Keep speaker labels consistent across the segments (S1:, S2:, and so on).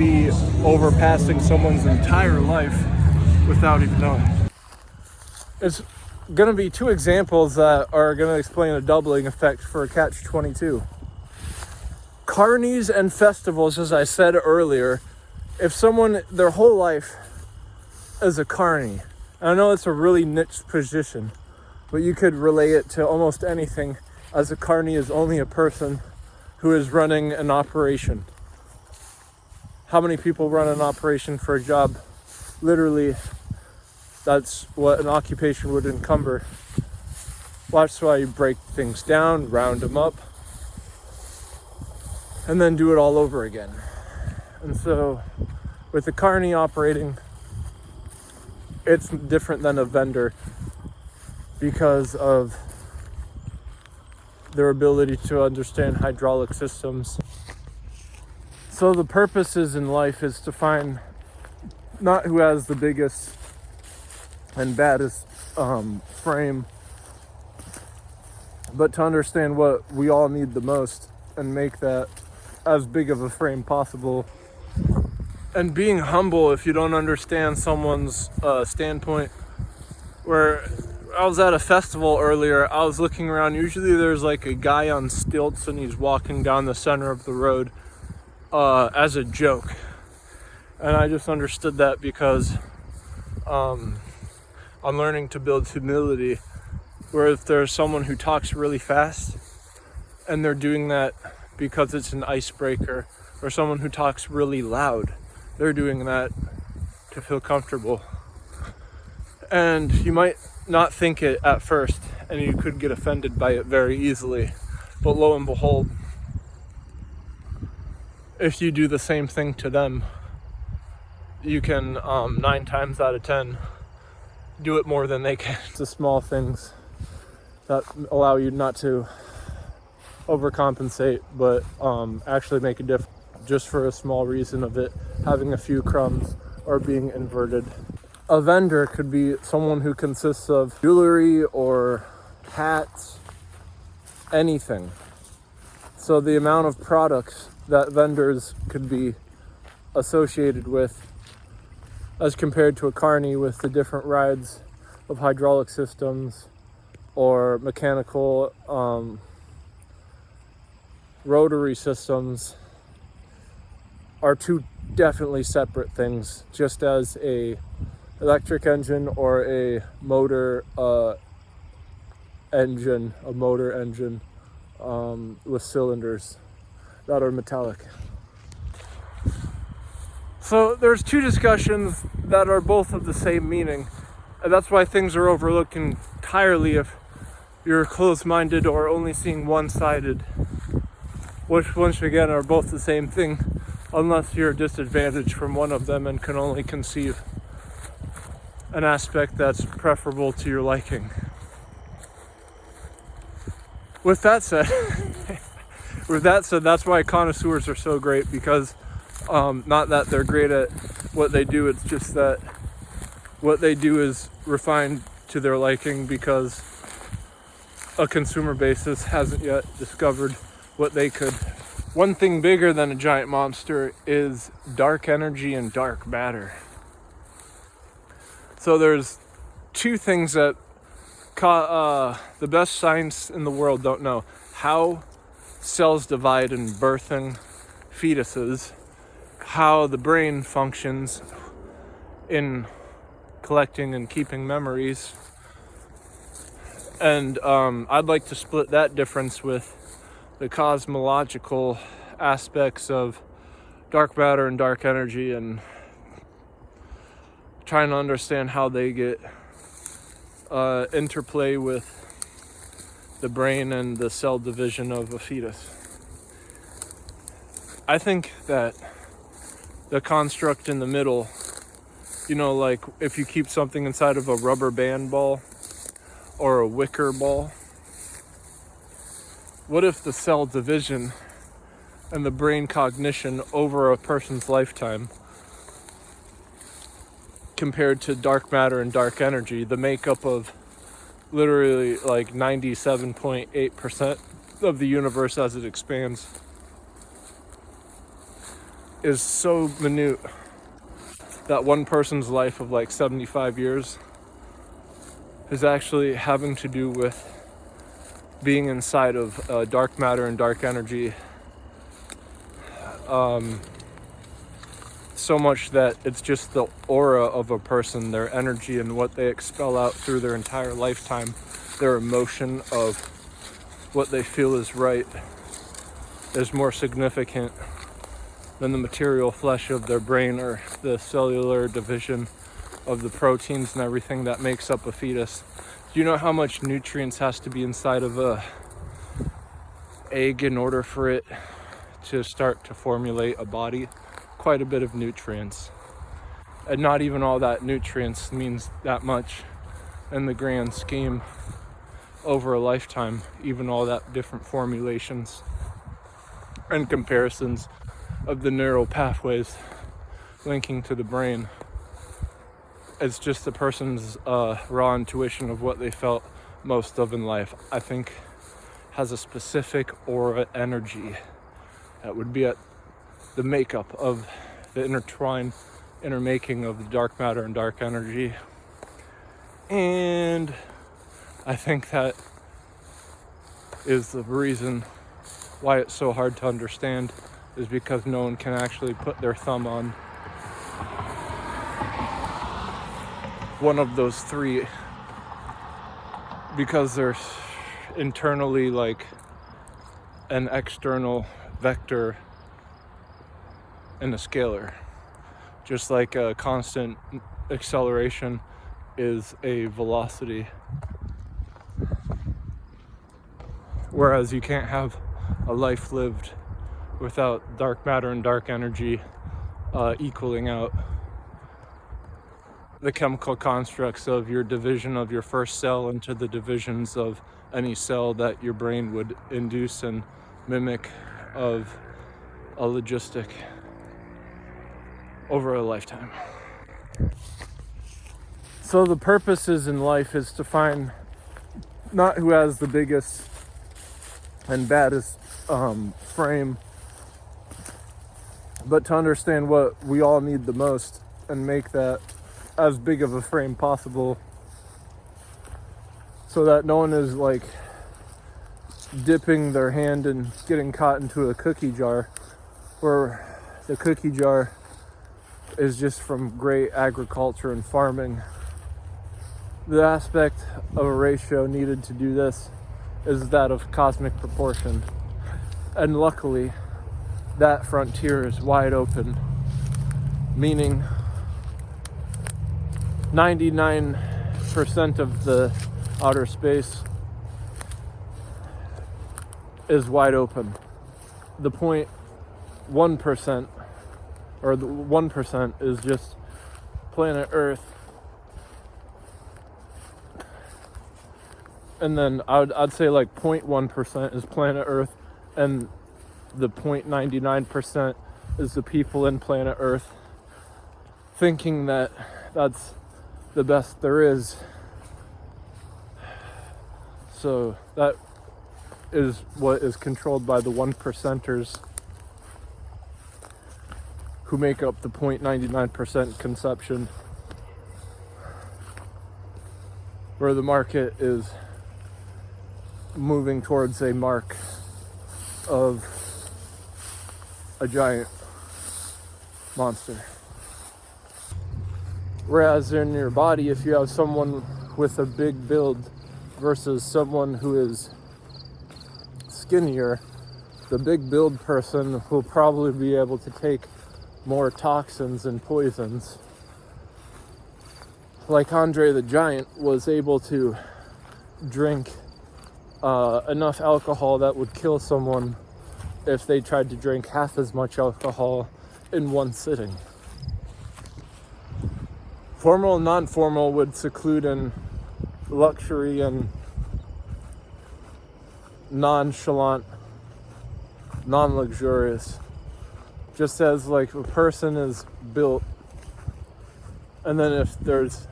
S1: be overpassing someone's entire life without even knowing. It's going to be two examples that are going to explain a doubling effect for a catch-22. Carnies and festivals, as I said earlier, if someone, their whole life is a carny, and I know it's a really niche position, but you could relate it to almost anything, as a carny is only a person who is running an operation. How many people run an operation for a job? Literally, that's what an occupation would encumber. That's why you break things down, round them up, and then do it all over again. And so, with the carny operating, it's different than a vendor because of their ability to understand hydraulic systems. So the purposes in life is to find not who has the biggest and baddest frame, but to understand what we all need the most and make that as big of a frame possible. And being humble if you don't understand someone's standpoint. Where I was at a festival earlier, I was looking around. Usually there's like a guy on stilts and he's walking down the center of the road as a joke. And I just understood that because I'm learning to build humility. Where if there's someone who talks really fast and they're doing that because it's an icebreaker, or someone who talks really loud, they're doing that to feel comfortable. And you might not think it at first, and you could get offended by it very easily. But lo and behold, if you do the same thing to them, you can 9 times out of 10 do it more than they can. It's the small things that allow you not to overcompensate, but actually make a difference just for a small reason of it having a few crumbs or being inverted. A vendor could be someone who consists of jewelry or hats, anything. So the amount of products that vendors could be associated with as compared to a carny with the different rides of hydraulic systems or mechanical rotary systems are two definitely separate things, just as a electric engine or a motor engine with cylinders that are metallic. So there's two discussions that are both of the same meaning, and that's why things are overlooked entirely if you're closed-minded or only seeing one-sided, which once again are both the same thing, unless you're disadvantaged from one of them and can only conceive an aspect that's preferable to your liking. With that said, that's why connoisseurs are so great, because not that they're great at what they do, it's just that what they do is refined to their liking because a consumer basis hasn't yet discovered what they could. One thing bigger than a giant monster is dark energy and dark matter. So there's two things that the best science in the world don't know. How cells divide in birthing fetuses, how the brain functions in collecting and keeping memories. And I'd like to split that difference with the cosmological aspects of dark matter and dark energy, and trying to understand how they get interplay with the brain and the cell division of a fetus. I think that the construct in the middle, like if you keep something inside of a rubber band ball or a wicker ball, what if the cell division and the brain cognition over a person's lifetime compared to dark matter and dark energy, the makeup of literally like 97.8% of the universe as it expands, is so minute that one person's life of like 75 years is actually having to do with being inside of dark matter and dark energy, so much that it's just the aura of a person, their energy and what they expel out through their entire lifetime, their emotion of what they feel is right, is more significant than the material flesh of their brain or the cellular division of the proteins and everything that makes up a fetus. Do you know how much nutrients has to be inside of a egg in order for it to start to formulate a body? Quite a bit of nutrients. And not even all that nutrients means that much in the grand scheme over a lifetime, even all that different formulations and comparisons of the neural pathways linking to the brain. It's just the person's raw intuition of what they felt most of in life. I think has a specific aura energy that would be at the makeup of the intermaking of the dark matter and dark energy. And I think that is the reason why it's so hard to understand, is because no one can actually put their thumb on one of those three, because there's internally like an external vector and a scalar. Just like a constant acceleration is a velocity. Whereas you can't have a life lived without dark matter and dark energy equaling out the chemical constructs of your division of your first cell into the divisions of any cell that your brain would induce and mimic of a logistic over a lifetime. So the purposes in life is to find not who has the biggest and baddest frame, but to understand what we all need the most and make that as big of a frame possible, so that no one is like dipping their hand and getting caught into a cookie jar, where the cookie jar is just from great agriculture and farming. The aspect of a ratio needed to do this is that of cosmic proportion. And luckily, that frontier is wide open, meaning 99% of the outer space is wide open. The 0.1%, or the 1%, is just planet Earth. And then I'd say like 0.1% is planet Earth, and the 0.99% is the people in planet Earth, thinking that that's the best there is. So that is what is controlled by the 1%ers, who make up the 0.99% conception, where the market is moving towards a mark of a giant monster. Whereas in your body, if you have someone with a big build versus someone who is skinnier, the big build person will probably be able to take more toxins and poisons. Like Andre the Giant was able to drink enough alcohol that would kill someone if they tried to drink half as much alcohol in one sitting. Formal and non-formal would seclude in luxury and nonchalant, non-luxurious. Just as like a person is built, and then if there's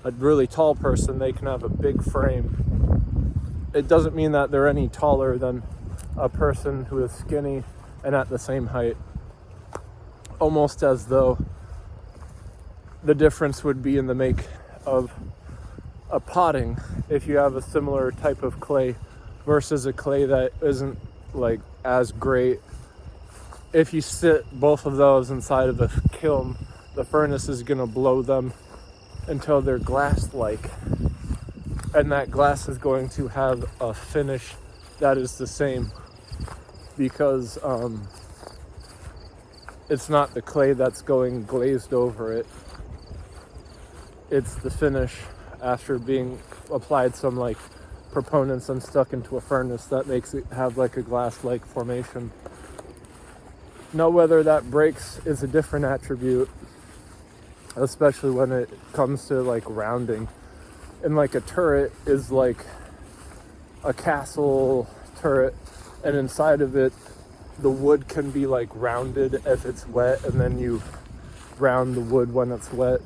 S1: a really tall person, they can have a big frame. It doesn't mean that they're any taller than a person who is skinny and at the same height. almost as though the difference would be in the make of a potting. If you have a similar type of clay versus a clay that isn't like as great, if you sit both of those inside of a kiln, the furnace is going to blow them until they're glass-like, and that glass is going to have a finish that is the same, because it's not the clay that's going glazed over it, it's the finish after being applied some like proponents and stuck into a furnace that makes it have like a glass-like formation. Now, whether that breaks is a different attribute, especially when it comes to like rounding. And like a turret is like a castle turret, and inside of it the wood can be like rounded if it's wet, and then you round the wood when it's wet.